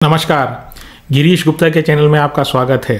नमस्कार, गिरीश गुप्ता के चैनल में आपका स्वागत है।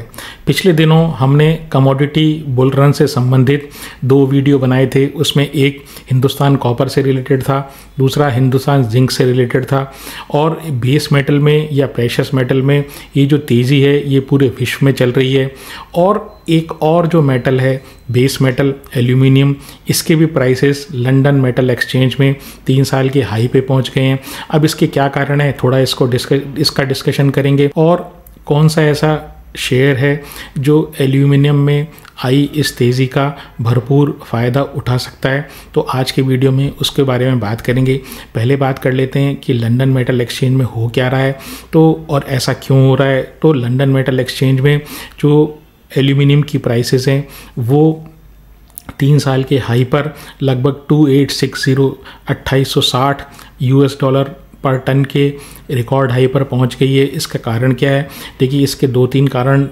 पिछले दिनों हमने कमोडिटी बुल रन से संबंधित 2 वीडियो बनाए थे। उसमें एक हिंदुस्तान कॉपर से रिलेटेड था, दूसरा हिंदुस्तान जिंक से रिलेटेड था। और बेस मेटल में या प्रेशस मेटल में ये जो तेज़ी है ये पूरे विश्व में चल रही है। और एक और जो मेटल है बेस मेटल एल्यूमिनियम, इसके भी प्राइसेस लंदन मेटल एक्सचेंज में 3 साल के हाई पे पहुंच गए हैं। अब इसके क्या कारण है, थोड़ा इसका डिस्कशन करेंगे। और कौन सा ऐसा शेयर है जो एल्यूमिनियम में आई इस तेज़ी का भरपूर फ़ायदा उठा सकता है, तो आज के वीडियो में उसके बारे में बात करेंगे। पहले बात कर लेते हैं कि लंदन मेटल एक्सचेंज में हो क्या रहा है, तो और ऐसा क्यों हो रहा है। तो लंदन मेटल एक्सचेंज में जो एल्यूमिनियम की प्राइसेस हैं वो 3 साल के हाई पर लगभग 2860 यूएस डॉलर पर टन के रिकॉर्ड हाई पर पहुंच गई है। इसका कारण क्या है? देखिए, इसके 2-3 कारण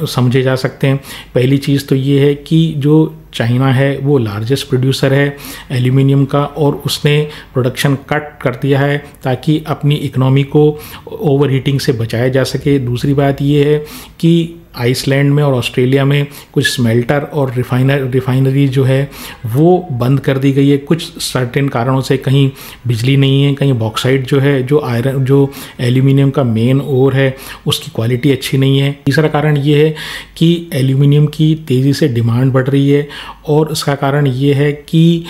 समझे जा सकते हैं। पहली चीज़ तो ये है कि जो चाइना है वो लार्जेस्ट प्रोड्यूसर है एल्यूमिनियम का, और उसने प्रोडक्शन कट कर दिया है ताकि अपनी इकोनॉमी को ओवर हीटिंग से बचाया जा सके। दूसरी बात ये है कि आइसलैंड में और ऑस्ट्रेलिया में कुछ स्मेल्टर और रिफाइनरी जो है वो बंद कर दी गई है कुछ सर्टेन कारणों से। कहीं बिजली नहीं है, कहीं बॉक्साइट जो है, जो एल्यूमिनियम का मेन ओर है, उसकी क्वालिटी अच्छी नहीं है। तीसरा कारण ये है कि एल्यूमिनियम की तेज़ी से डिमांड बढ़ रही है, और उसका कारण ये है कि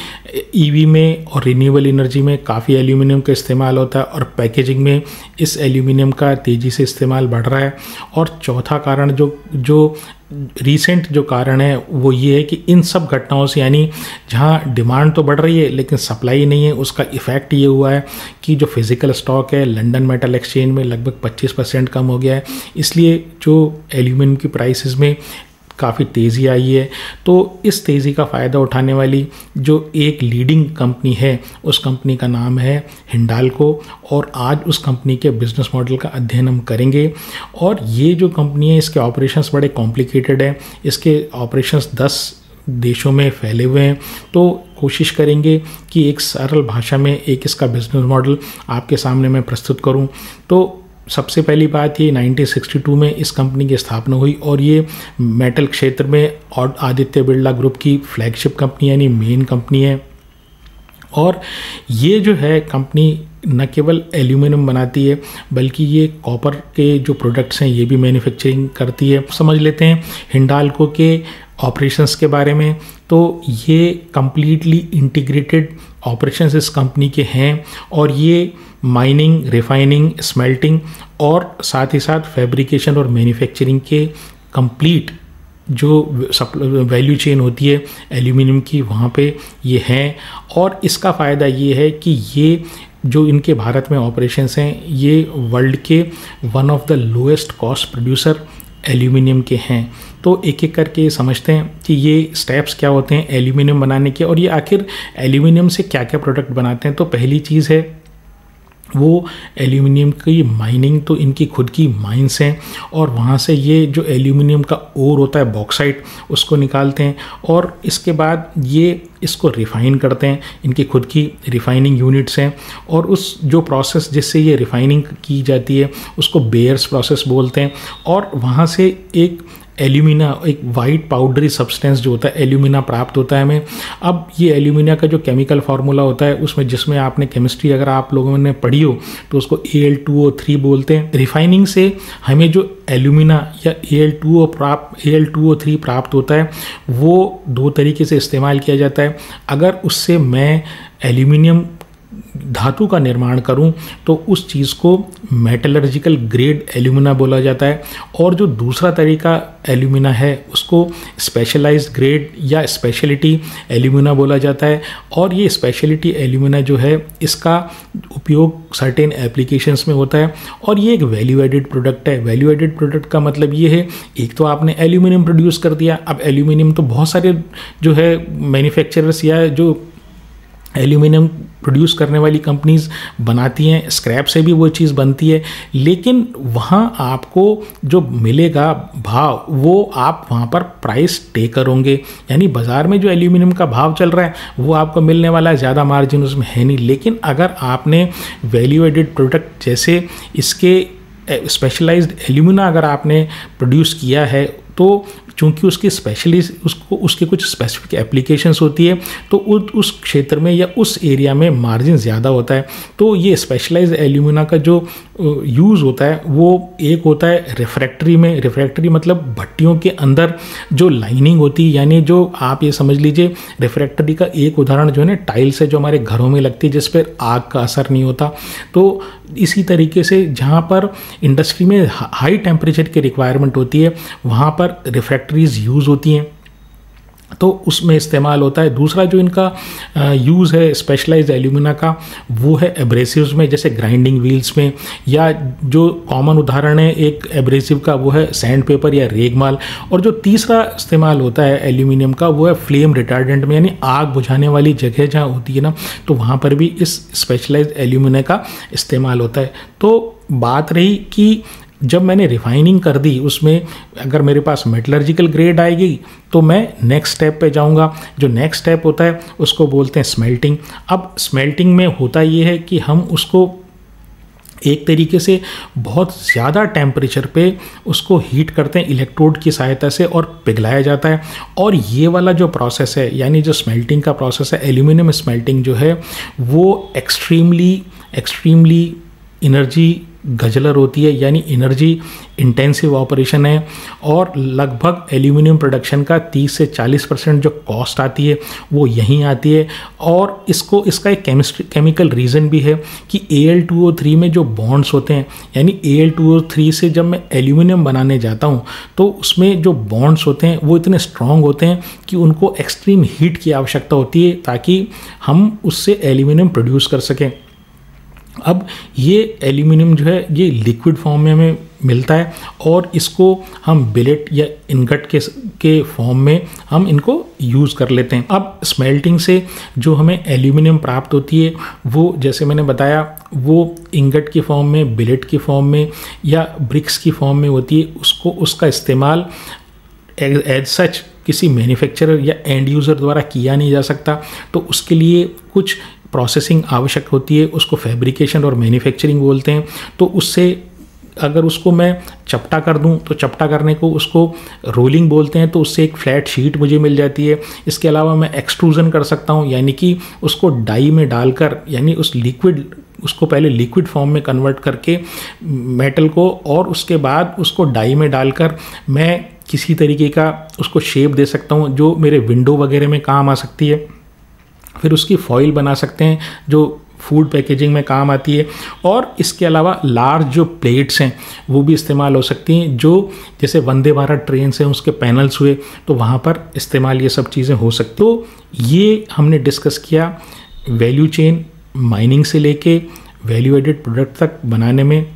ईवी में और रिन्यूएबल एनर्जी में काफ़ी एल्यूमिनियम का इस्तेमाल होता है, और पैकेजिंग में इस एल्यूमिनियम का तेज़ी से इस्तेमाल बढ़ रहा है। और चौथा कारण जो रीसेंट जो कारण है वो ये है कि इन सब घटनाओं से, यानी जहाँ डिमांड तो बढ़ रही है लेकिन सप्लाई नहीं है, उसका इफ़ेक्ट ये हुआ है कि जो फिज़िकल स्टॉक है लंदन मेटल एक्सचेंज में लगभग 25% कम हो गया है। इसलिए जो एल्यूमिनियम की प्राइसेस में काफ़ी तेज़ी आई है। तो इस तेज़ी का फ़ायदा उठाने वाली जो एक लीडिंग कंपनी है उस कंपनी का नाम है हिंडाल्को, और आज उस कंपनी के बिज़नेस मॉडल का अध्ययन हम करेंगे। और ये जो कंपनी है इसके ऑपरेशंस बड़े कॉम्प्लिकेटेड हैं, इसके ऑपरेशंस 10 देशों में फैले हुए हैं। तो कोशिश करेंगे कि एक सरल भाषा में एक इसका बिज़नेस मॉडल आपके सामने मैं प्रस्तुत करूं। तो सबसे पहली बात, ये 1962 में इस कंपनी की स्थापना हुई, और ये मेटल क्षेत्र में और आदित्य बिरला ग्रुप की फ्लैगशिप कंपनी यानी मेन कंपनी है। और ये जो है कंपनी न केवल एल्यूमिनियम बनाती है बल्कि ये कॉपर के जो प्रोडक्ट्स हैं ये भी मैन्युफैक्चरिंग करती है। समझ लेते हैं हिंडाल्को के ऑपरेशंस के बारे में। तो ये कंप्लीटली इंटीग्रेटेड ऑपरेशंस इस कंपनी के हैं, और ये माइनिंग, रिफाइनिंग, स्मेल्टिंग और साथ ही साथ फैब्रिकेशन और मैन्युफैक्चरिंग के कंप्लीट जो वैल्यू चेन होती है एल्यूमिनियम की, वहाँ पे ये हैं। और इसका फ़ायदा ये है कि ये जो इनके भारत में ऑपरेशंस हैं ये वर्ल्ड के one of the lowest cost producer aluminium के हैं। तो एक एक करके समझते हैं कि ये स्टेप्स क्या होते हैं एल्यूमिनियम बनाने के, और ये आखिर एल्यूमिनियम से क्या क्या प्रोडक्ट बनाते हैं। तो पहली चीज़ है वो एल्यूमिनियम की माइनिंग। तो इनकी खुद की माइंस हैं, और वहाँ से ये जो एल्यूमिनियम का ओर होता है बॉक्साइट उसको निकालते हैं, और इसके बाद ये इसको रिफ़ाइन करते हैं। इनकी खुद की रिफ़ाइनिंग यूनिट्स हैं, और उस जो प्रोसेस जिससे ये रिफ़ाइनिंग की जाती है उसको बेयर्स प्रोसेस बोलते हैं। और वहाँ से एक एल्यूमिना, एक वाइट पाउडरी सब्सटेंस जो होता है एल्यूमिना प्राप्त होता है हमें। अब ये एल्यूमिना का जो केमिकल फार्मूला होता है उसमें, जिसमें आपने केमिस्ट्री अगर आप लोगों ने पढ़ी हो तो उसको Al2O3 बोलते हैं। रिफाइनिंग से हमें जो एल्यूमिना या Al2O3 प्राप्त होता है वो 2 तरीके से इस्तेमाल किया जाता है। अगर उससे मैं एल्यूमिनियम धातु का निर्माण करूं तो उस चीज़ को मेटलर्जिकल ग्रेड एल्यूमिना बोला जाता है, और जो दूसरा तरीका एल्यूमिना है उसको स्पेशलाइज्ड ग्रेड या स्पेशलिटी एल्यूमिना बोला जाता है। और ये स्पेशलिटी एल्यूमिना जो है इसका उपयोग सर्टेन एप्लीकेशंस में होता है, और ये एक वैल्यू एडेड प्रोडक्ट है। वैल्यू एडेड प्रोडक्ट का मतलब ये है, एक तो आपने एल्यूमिनियम प्रोड्यूस कर दिया। अब एल्यूमिनियम तो बहुत सारे जो है मैन्युफैक्चरर्स या जो एल्यूमिनियम प्रोड्यूस करने वाली कंपनीज बनाती हैं, स्क्रैप से भी वो चीज़ बनती है, लेकिन वहाँ आपको जो मिलेगा भाव वो आप वहाँ पर प्राइस पे करोगे। यानी बाज़ार में जो एल्यूमिनियम का भाव चल रहा है वो आपको मिलने वाला है, ज़्यादा मार्जिन उसमें है नहीं। लेकिन अगर आपने वैल्यू एडेड प्रोडक्ट जैसे इसके स्पेशलाइज्ड एल्यूमिना अगर आपने प्रोड्यूस किया है तो चूंकि उसकी स्पेशलिस्ट उसके कुछ स्पेसिफिक एप्लीकेशंस होती है तो उस क्षेत्र में या उस एरिया में मार्जिन ज़्यादा होता है। तो ये स्पेशलाइज्ड एल्यूमिना का जो यूज़ होता है वो एक होता है रिफ्रैक्टरी में। रिफ्रैक्टरी मतलब भट्टियों के अंदर जो लाइनिंग होती है, यानी जो आप ये समझ लीजिए रिफ्रैक्टरी का एक उदाहरण जो है ना टाइल्स है जो हमारे घरों में लगती है जिस पर आग का असर नहीं होता। तो इसी तरीके से जहाँ पर इंडस्ट्री में हाई टेम्परेचर की रिक्वायरमेंट होती है वहाँ पर रिफ्रैक्टरीज यूज़ होती हैं तो उसमें इस्तेमाल होता है। दूसरा जो इनका यूज़ है स्पेशलाइज्ड एल्यूमिना का वो है एब्रेसिव्स में, जैसे ग्राइंडिंग व्हील्स में, या जो कॉमन उदाहरण है एक एब्रेसिव का वो है सैंड पेपर या रेगमाल। और जो तीसरा इस्तेमाल होता है एल्यूमिनियम का वो है फ्लेम रिटार्डेंट में, यानी आग बुझाने वाली जगह जहाँ होती है ना तो वहाँ पर भी इस स्पेशलाइज्ड एल्यूमिना का इस्तेमाल होता है। तो बात रही कि जब मैंने रिफाइनिंग कर दी उसमें अगर मेरे पास मेटलर्जिकल ग्रेड आएगी तो मैं नेक्स्ट स्टेप पे जाऊंगा। जो नेक्स्ट स्टेप होता है उसको बोलते हैं स्मेल्टिंग। अब स्मेल्टिंग में होता ये है कि हम उसको एक तरीके से बहुत ज़्यादा टेम्परेचर पे उसको हीट करते हैं इलेक्ट्रोड की सहायता से और पिघलाया जाता है। और ये वाला जो प्रोसेस है यानी जो स्मेल्टिंग का प्रोसेस है एल्यूमिनियम स्मेल्टिंग जो है वो एक्सट्रीमली एनर्जी गजलर होती है, यानी एनर्जी इंटेंसिव ऑपरेशन है। और लगभग एल्यूमिनियम प्रोडक्शन का 30 से 40% जो कॉस्ट आती है वो यहीं आती है। और इसका एक केमिकल रीज़न भी है कि Al2O3 में जो बॉन्ड्स होते हैं, यानी Al2O3 से जब मैं एल्यूमिनियम बनाने जाता हूँ तो उसमें जो बॉन्ड्स होते हैं वो इतने स्ट्रॉन्ग होते हैं कि उनको एक्सट्रीम हीट की आवश्यकता होती है ताकि हम उससे एल्यूमिनियम प्रोड्यूस कर सकें। अब ये एल्यूमिनियम जो है ये लिक्विड फॉर्म में हमें मिलता है और इसको हम बिलेट या इनगट के फॉर्म में हम इनको यूज़ कर लेते हैं। अब स्मेल्टिंग से जो हमें एल्यूमिनियम प्राप्त होती है वो जैसे मैंने बताया वो इंगट की फॉर्म में, बिलेट की फॉर्म में या ब्रिक्स की फॉर्म में होती है। उसका इस्तेमाल एज सच किसी मैन्युफैक्चरर या एंड यूज़र द्वारा किया नहीं जा सकता। तो उसके लिए कुछ प्रोसेसिंग आवश्यक होती है, उसको फैब्रिकेशन और मैन्युफैक्चरिंग बोलते हैं। तो उससे अगर उसको मैं चपटा कर दूं तो चपटा करने को उसको रोलिंग बोलते हैं, तो उससे एक फ्लैट शीट मुझे मिल जाती है। इसके अलावा मैं एक्सट्रूजन कर सकता हूं, यानी कि उसको डाई में डालकर, यानी उसको पहले लिक्विड फॉर्म में कन्वर्ट करके मेटल को और उसके बाद उसको डाई में डालकर मैं किसी तरीके का उसको शेप दे सकता हूँ जो मेरे विंडो वगैरह में काम आ सकती है। फिर उसकी फॉइल बना सकते हैं जो फूड पैकेजिंग में काम आती है। और इसके अलावा लार्ज जो प्लेट्स हैं वो भी इस्तेमाल हो सकती हैं, जो जैसे वंदे भारत ट्रेन से उसके पैनल्स हुए तो वहाँ पर इस्तेमाल ये सब चीज़ें हो सकती। तो ये हमने डिस्कस किया वैल्यू चेन माइनिंग से लेके वैल्यू एडेड प्रोडक्ट तक बनाने में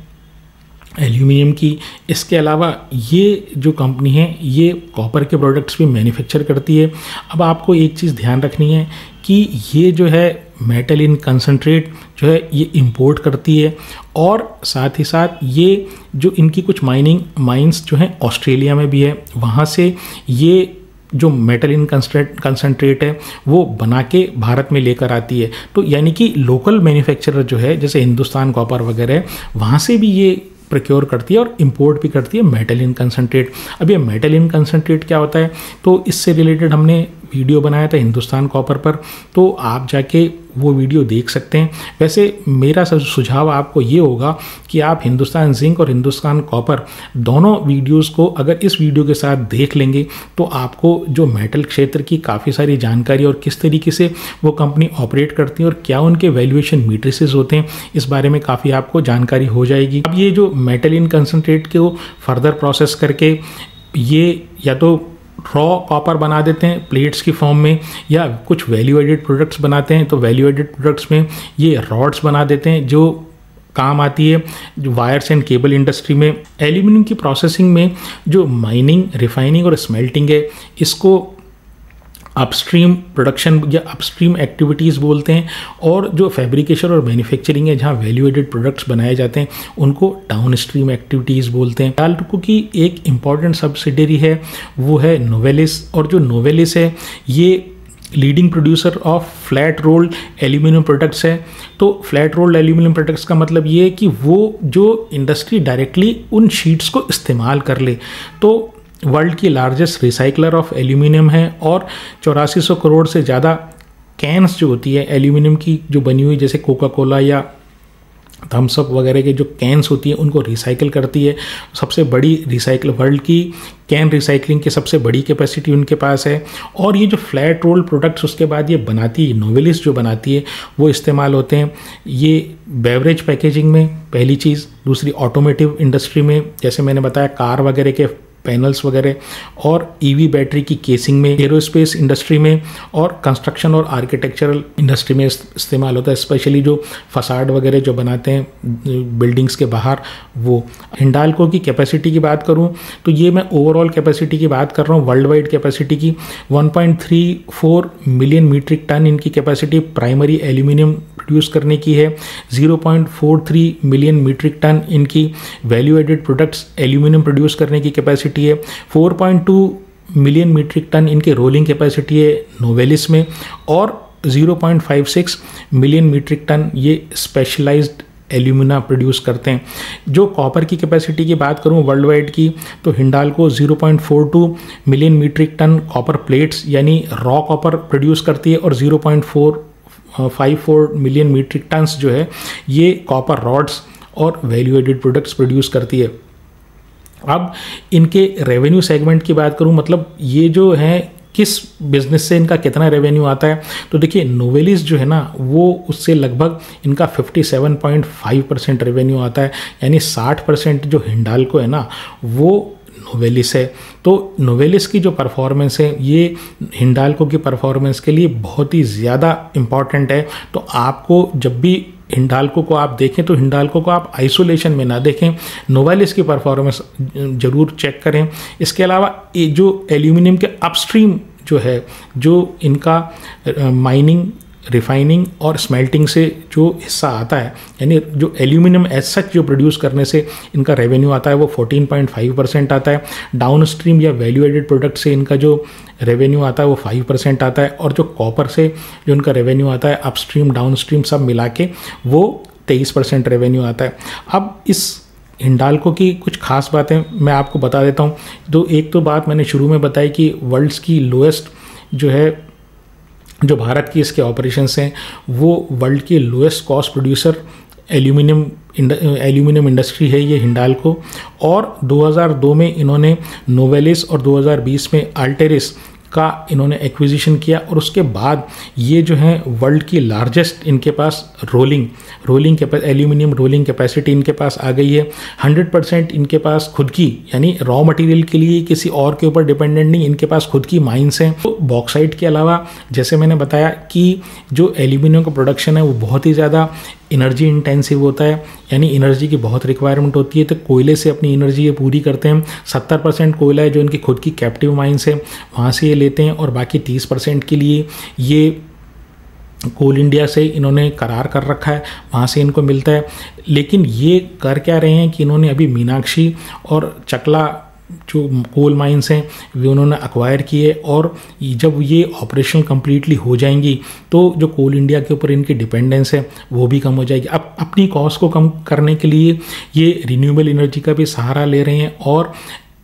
एल्यूमिनियम की। इसके अलावा ये जो कंपनी है ये कॉपर के प्रोडक्ट्स भी मैन्युफैक्चर करती है। अब आपको एक चीज़ ध्यान रखनी है कि ये जो है मेटल इन कंसंट्रेट जो है ये इंपोर्ट करती है और साथ ही साथ ये जो इनकी कुछ माइंस जो हैं ऑस्ट्रेलिया में भी है, वहाँ से ये जो मेटल इन कंसंट्रेट है वो बना के भारत में लेकर आती है। तो यानी कि लोकल मैन्युफैक्चरर जो है जैसे हिंदुस्तान कॉपर वगैरह वहाँ से भी ये प्रोक्योर करती है और इंपोर्ट भी करती है मेटल इन कंसंट्रेट। अब ये मेटल इन कंसंट्रेट क्या होता है तो इससे रिलेटेड हमने वीडियो बनाया था हिंदुस्तान कॉपर पर, तो आप जाके वो वीडियो देख सकते हैं। वैसे मेरा सुझाव आपको ये होगा कि आप हिंदुस्तान जिंक और हिंदुस्तान कॉपर दोनों वीडियोस को अगर इस वीडियो के साथ देख लेंगे तो आपको जो मेटल क्षेत्र की काफ़ी सारी जानकारी और किस तरीके से वो कंपनी ऑपरेट करती है और क्या उनके वैल्यूएशन मैट्रिसेस होते हैं इस बारे में काफ़ी आपको जानकारी हो जाएगी। अब ये जो मेटल इन कंसंट्रेट को फर्दर प्रोसेस करके ये या तो रॉ कॉपर बना देते हैं प्लेट्स की फॉर्म में या कुछ वैल्यू एडेड प्रोडक्ट्स बनाते हैं। तो वैल्यू एडेड प्रोडक्ट्स में ये रॉड्स बना देते हैं जो काम आती है जो वायर्स एंड केबल इंडस्ट्री में। एल्यूमिनियम की प्रोसेसिंग में जो माइनिंग, रिफाइनिंग और स्मेल्टिंग है इसको अपस्ट्रीम प्रोडक्शन या अपस्ट्रीम एक्टिविटीज़ बोलते हैं। और जो फैब्रिकेशन और मैन्युफैक्चरिंग है जहाँ वैल्यू एडेड प्रोडक्ट्स बनाए जाते हैं उनको डाउन स्ट्रीम एक्टिविटीज़ बोलते हैं। हिंडाल्को की एक इम्पॉर्टेंट सब्सिडियरी है वो है नोवेलिस, और जो नोवेलिस है ये leading producer of flat rolled aluminium products है। तो फ्लैट रोल्ड एल्यूमिनियम प्रोडक्ट्स का मतलब ये है कि वो जो इंडस्ट्री डायरेक्टली उन शीट्स को इस्तेमाल कर ले। तो वर्ल्ड की लार्जेस्ट रिसाइकलर ऑफ एल्यूमिनियम है और 8400 करोड़ से ज़्यादा कैन्स जो होती है एल्यूमिनियम की जो बनी हुई, जैसे कोका कोला या थम्स अप वगैरह के जो कैन्स होती है उनको रिसाइकिल करती है। सबसे बड़ी रिसाइकल वर्ल्ड की कैन रिसाइकलिंग की सबसे बड़ी कैपेसिटी उनके पास है। और ये जो फ्लैट रोल्ड प्रोडक्ट्स उसके बाद ये बनाती है, नोवेलिस जो बनाती है वो इस्तेमाल होते हैं ये बेवरेज पैकेजिंग में, पहली चीज़। दूसरी ऑटोमेटिव इंडस्ट्री में, जैसे मैंने बताया कार वगैरह के पैनल्स वगैरह, और ईवी बैटरी की केसिंग में, एरोस्पेस इंडस्ट्री में, और कंस्ट्रक्शन और आर्किटेक्चरल इंडस्ट्री में इस्तेमाल होता है। स्पेशली जो फसाड वगैरह जो बनाते हैं बिल्डिंग्स के बाहर वो। हिंडाल्को की कैपेसिटी की बात करूं तो ये मैं ओवरऑल कैपेसिटी की बात कर रहा हूं, वर्ल्ड वाइड कैपेसिटी की 1.34 मिलियन मीट्रिक टन इनकी कैपेसिटी प्राइमरी एल्यूमिनियम प्रोड्यूस करने की है। 0.43 मिलियन मीट्रिक टन इनकी value added products aluminium produce करने की कैपेसिटी है। 4.2 मिलियन मीट्रिक टन इनके रोलिंग कैपेसिटी है नोवेलिस में, और 0.56 मिलियन मीट्रिक टन ये स्पेशलाइज्ड एल्यूमिना प्रोड्यूस करते हैं। जो कॉपर की कैपेसिटी की बात करूं वर्ल्ड वाइड की, तो Hindalco 0.42 million metric ton copper plates यानी रॉ कॉपर प्रोड्यूस करती है, और 0.54 मिलियन मीट्रिक टन्स जो है ये कॉपर रॉड्स और वैल्यू एडेड प्रोडक्ट्स प्रोड्यूस करती है। अब इनके रेवेन्यू सेगमेंट की बात करूं, मतलब ये जो है किस बिजनेस से इनका कितना रेवेन्यू आता है, तो देखिए नोवेलिस जो है ना वो उससे लगभग इनका 57.5% रेवेन्यू आता है, यानी 60% जो हिंडाल्को है ना वो नोवेलिस है। तो नोवेलिस की जो परफॉर्मेंस है ये हिंडाल्को की परफॉर्मेंस के लिए बहुत ही ज़्यादा इम्पॉर्टेंट है। तो आपको जब भी हिंडाल्को को आप देखें तो हिंडाल्को को आप आइसोलेशन में ना देखें, नोवेलिस की परफॉर्मेंस जरूर चेक करें। इसके अलावा ये जो एल्यूमिनियम के अपस्ट्रीम जो है, जो इनका माइनिंग, रिफाइनिंग और स्मेल्टिंग से जो हिस्सा आता है, यानी जो एल्यूमिनियम एज सच जो प्रोड्यूस करने से इनका रेवेन्यू आता है वो 14.5% आता है। डाउन स्ट्रीम या वैल्यू एडेड प्रोडक्ट से इनका जो रेवेन्यू आता है वो 5% आता है, और जो कॉपर से जो इनका रेवेन्यू आता है अपस्ट्रीम डाउन स्ट्रीम सब मिला के वो 23% रेवेन्यू आता है। अब इस हिंडाल्को की कुछ खास बातें मैं आपको बता देता हूँ। तो एक तो बात मैंने शुरू में बताई कि वर्ल्ड्स की लोएस्ट जो है, जो भारत की इसके ऑपरेशंस हैं वो वर्ल्ड की lowest cost producer aluminium industry है ये हिंडाल्को। और 2002 में इन्होंने नोवेलिस और 2020 में अल्टेरिस का इन्होंने एक्विजिशन किया, और उसके बाद ये जो है वर्ल्ड की लार्जेस्ट इनके पास एल्यूमिनियम रोलिंग कैपेसिटी इनके पास आ गई है। 100% इनके पास खुद की, यानी रॉ मटेरियल के लिए किसी और के ऊपर डिपेंडेंट नहीं, इनके पास खुद की माइंस हैं। तो बॉक्साइट के अलावा जैसे मैंने बताया कि जो एल्यूमिनियम का प्रोडक्शन है वो बहुत ही ज़्यादा एनर्जी इंटेंसिव होता है, यानी एनर्जी की बहुत रिक्वायरमेंट होती है। तो कोयले से अपनी एनर्जी ये पूरी करते हैं। 70% कोयला है जो इनकी खुद की कैप्टिव माइंस है वहाँ से ये लेते हैं, और बाकी 30% के लिए ये कोल इंडिया से इन्होंने करार कर रखा है, वहाँ से इनको मिलता है। लेकिन ये कर क्या रहे हैं कि इन्होंने अभी मीनाक्षी और चकला जो कोल माइंस हैं वे उन्होंने अक्वायर किए, और जब ये ऑपरेशनल कम्प्लीटली हो जाएंगी तो जो कोल इंडिया के ऊपर इनकी डिपेंडेंस है वो भी कम हो जाएगी। अब अपनी कॉस्ट को कम करने के लिए ये रिन्यूएबल एनर्जी का भी सहारा ले रहे हैं, और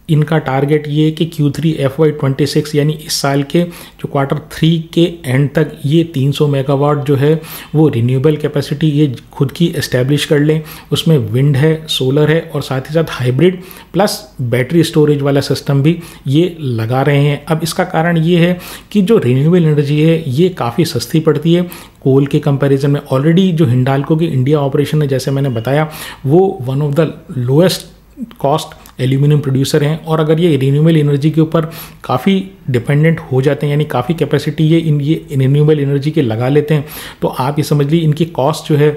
इनका टारगेट ये है कि Q3 FY26 यानी इस साल के जो Q3 के एंड तक ये 300 मेगावाट जो है वो रिन्यूएबल कैपेसिटी ये खुद की एस्टैब्लिश कर लें। उसमें विंड है, सोलर है, और साथ ही साथ हाइब्रिड प्लस बैटरी स्टोरेज वाला सिस्टम भी ये लगा रहे हैं। अब इसका कारण ये है कि जो रिन्यूएबल एनर्जी है ये काफ़ी सस्ती पड़ती है कोल के कंपैरिजन में। ऑलरेडी जो हिंडाल्को की इंडिया ऑपरेशन है जैसे मैंने बताया वो one of the lowest cost aluminium producer हैं, और अगर ये रिन्यूएबल एनर्जी के ऊपर काफ़ी डिपेंडेंट हो जाते हैं, यानी काफ़ी कैपेसिटी ये रिन्यूएबल एनर्जी के लगा लेते हैं, तो आप ये समझ लीजिए इनकी कॉस्ट जो है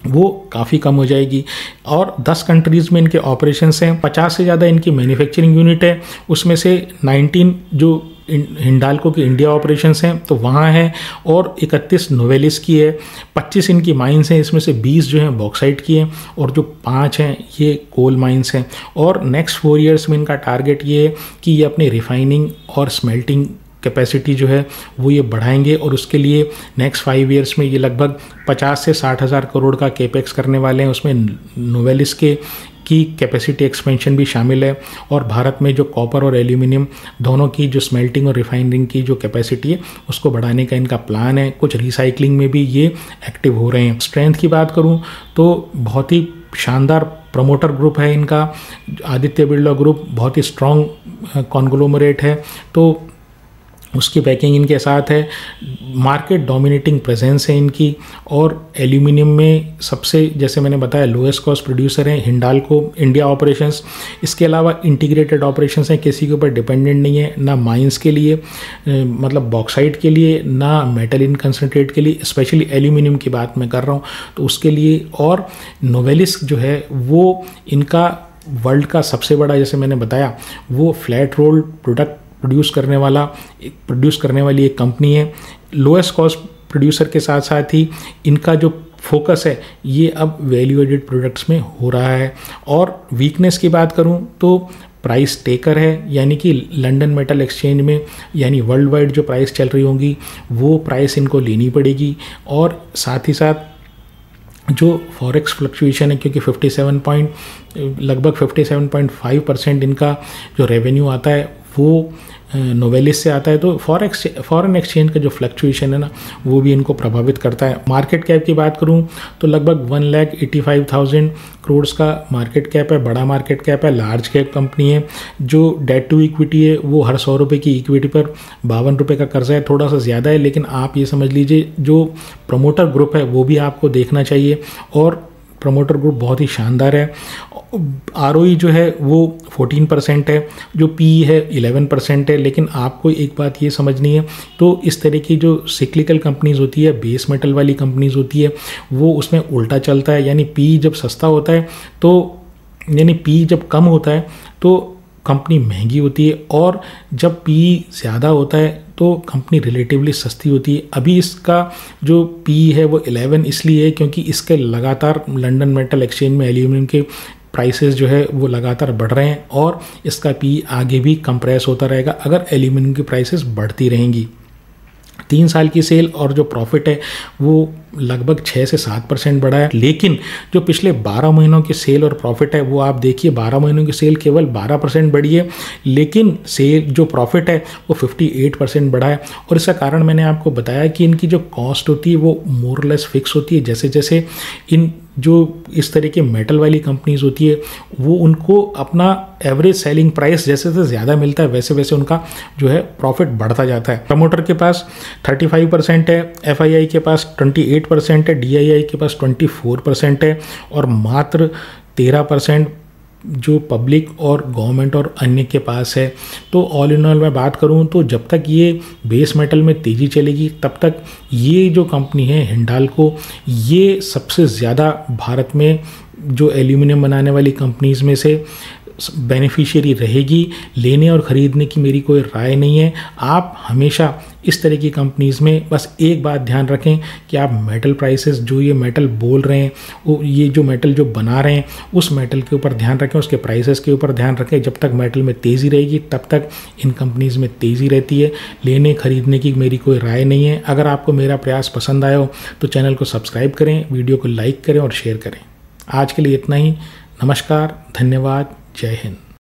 वो काफ़ी कम हो जाएगी। और 10 कंट्रीज़ में इनके ऑपरेशंस हैं, 50 से ज़्यादा इनकी मैन्युफैक्चरिंग यूनिट है, उसमें से 19 जो हिंडाल्को की इंडिया ऑपरेशंस हैं तो वहाँ है, और 31 नोवेलिस की है। 25 इनकी माइंस हैं, इसमें से 20 जो हैं बॉक्साइट की हैं, और जो 5 हैं ये कोल माइंस हैं। और नेक्स्ट 4 ईयर्स में इनका टारगेट ये है कि ये अपनी रिफाइनिंग और स्मेल्टिंग कैपेसिटी जो है वो ये बढ़ाएंगे और उसके लिए नेक्स्ट 5 ईयर्स में ये लगभग 50 से 60 हज़ार करोड़ का केपेक्स करने वाले हैं। उसमें नोवेलिस की कैपेसिटी एक्सपेंशन भी शामिल है और भारत में जो कॉपर और एल्यूमिनियम दोनों की जो स्मेल्टिंग और रिफाइनिंग की जो कैपेसिटी है उसको बढ़ाने का इनका प्लान है। कुछ रिसाइकलिंग में भी ये एक्टिव हो रहे हैं। स्ट्रेंथ की बात करूँ तो बहुत ही शानदार प्रमोटर ग्रुप है इनका। आदित्य बिरला ग्रुप बहुत ही स्ट्रॉन्ग कॉन्ग्लोमरेट है, तो उसकी बैकिंग इनके साथ है। मार्केट डोमिनेटिंग प्रेजेंस है इनकी और एल्यूमिनियम में सबसे, जैसे मैंने बताया, लोएस्ट कॉस्ट प्रोड्यूसर हैं हिंडाल्को इंडिया ऑपरेशंस। इसके अलावा इंटीग्रेटेड ऑपरेशंस हैं, किसी के ऊपर डिपेंडेंट नहीं है, ना माइंस के लिए मतलब बॉक्साइट के लिए, ना मेटल इन कंसनट्रेट के लिए। स्पेशली एल्यूमिनियम की बात मैं कर रहा हूँ तो उसके लिए। और नोवेलिस जो है वो इनका वर्ल्ड का सबसे बड़ा, जैसे मैंने बताया, वो फ्लैट रोल प्रोडक्ट प्रोड्यूस करने वाली एक कंपनी है। लोएस्ट कॉस्ट प्रोड्यूसर के साथ साथ ही इनका जो फोकस है ये अब वैल्यू एडेड प्रोडक्ट्स में हो रहा है। और वीकनेस की बात करूं तो प्राइस टेकर है, यानी कि लंदन मेटल एक्सचेंज में यानी वर्ल्ड वाइड जो प्राइस चल रही होंगी वो प्राइस इनको लेनी पड़ेगी। और साथ ही साथ जो फॉरेक्स फ्लक्चुएशन है, क्योंकि लगभग 57.5% इनका जो रेवेन्यू आता है वो नोवेलिस से आता है, तो फॉरेन एक्सचेंज का जो फ्लक्चुएशन है ना वो भी इनको प्रभावित करता है। मार्केट कैप की बात करूं तो लगभग 1,85,000 करोड़ का मार्केट कैप है, बड़ा मार्केट कैप है, लार्ज कैप कंपनी है। जो डेट टू इक्विटी है वो हर 100 रुपये की इक्विटी पर 52 रुपये का कर्जा है, थोड़ा सा ज़्यादा है, लेकिन आप ये समझ लीजिए जो प्रमोटर ग्रुप है वो भी आपको देखना चाहिए और प्रमोटर ग्रुप बहुत ही शानदार है। ROE जो है वो 14% है, जो PE है 11% है। लेकिन आपको एक बात ये समझनी है, तो इस तरह की जो सिक्लिकल कंपनीज होती है, बेस मेटल वाली कंपनीज होती है, वो उसमें उल्टा चलता है। यानी PE जब सस्ता होता है तो PE जब कम होता है तो कंपनी महंगी होती है, और जब PE ज़्यादा होता है तो कंपनी रिलेटिवली सस्ती होती है। अभी इसका जो PE है वो 11 इसलिए है क्योंकि इसके लगातार लंदन मेटल एक्सचेंज में एल्यूमिनियम के प्राइसेस जो है वो लगातार बढ़ रहे हैं और इसका PE आगे भी कंप्रेस होता रहेगा अगर एल्यूमिनियम की प्राइसेस बढ़ती रहेंगी। 3 साल की सेल और जो प्रॉफिट है वो लगभग 6 से 7% बढ़ा है। लेकिन जो पिछले 12 महीनों की सेल और प्रॉफिट है वो आप देखिए, 12 महीनों की सेल केवल 12% बढ़ी है, लेकिन सेल जो प्रॉफिट है वो 58% बढ़ा है। और इसका कारण मैंने आपको बताया कि इनकी जो कॉस्ट होती है वो मोरलेस फिक्स होती है। जैसे जैसे इन जो इस तरह के मेटल वाली कंपनीज होती है वो उनको अपना एवरेज सेलिंग प्राइस जैसे जैसे ज़्यादा मिलता है वैसे वैसे उनका जो है प्रॉफिट बढ़ता जाता है। प्रमोटर के पास 35% है, FII के पास 28% है, DII के पास 24% है और मात्र 13% जो पब्लिक और गवर्नमेंट और अन्य के पास है। तो ऑल इन ऑल मैं बात करूं तो जब तक ये बेस मेटल में तेज़ी चलेगी तब तक ये जो कंपनी है हिंडाल्को, ये सबसे ज़्यादा भारत में जो एल्यूमिनियम बनाने वाली कंपनीज़ में से बेनिफिशियरी रहेगी। लेने और ख़रीदने की मेरी कोई राय नहीं है। आप हमेशा इस तरह की कंपनीज़ में बस एक बात ध्यान रखें कि आप मेटल प्राइसेस, जो ये मेटल बोल रहे हैं, वो ये जो मेटल जो बना रहे हैं उस मेटल के ऊपर ध्यान रखें, उसके प्राइसेस के ऊपर ध्यान रखें। जब तक मेटल में तेज़ी रहेगी तब तक इन कंपनीज़ में तेज़ी रहती है। लेने खरीदने की मेरी कोई राय नहीं है। अगर आपको मेरा प्रयास पसंद आया हो तो चैनल को सब्सक्राइब करें, वीडियो को लाइक करें और शेयर करें। आज के लिए इतना ही। नमस्कार, धन्यवाद, जय हिंद।